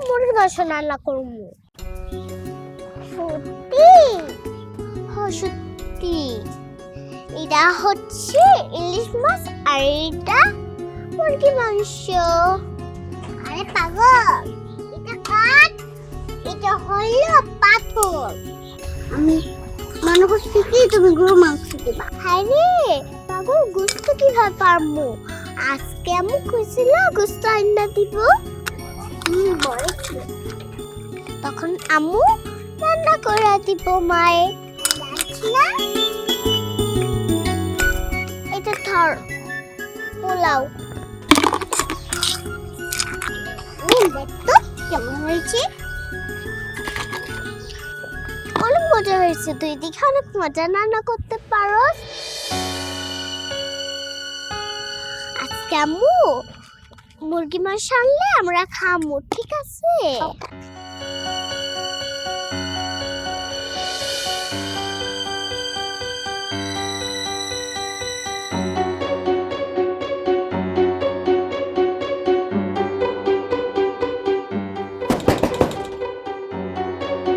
মুরগির মাংস রান্না করবো। সত্যি? হ্যাঁ সত্যি। এটা হচ্ছে ইলিশ মাছ আর এটা মুরগি মাংস। আরে পাগল, এটা কাঠ, এটা হলো পাথর। আমি মনে করছি কি তুমি গরু মাংস দিবা। হ্যাঁ রে পাগল, গোস্ত কিভাবে পারবো? আজকে আমি কইছিল গোস্ত আইনা দিব। বলেছি তখন আম্মু রান্না করে দিব মায়ে। যাচ্ছি না, এটা ধর পোলাও। দেখতো কেমন হয়েছে? অনেক মজা হয়েছে, তুই দেখে অনেক মজা রান্না করতে পারোস। আজকে আম্মু মুরগি মাংস আনলে আমরা খামু, ঠিক আছে?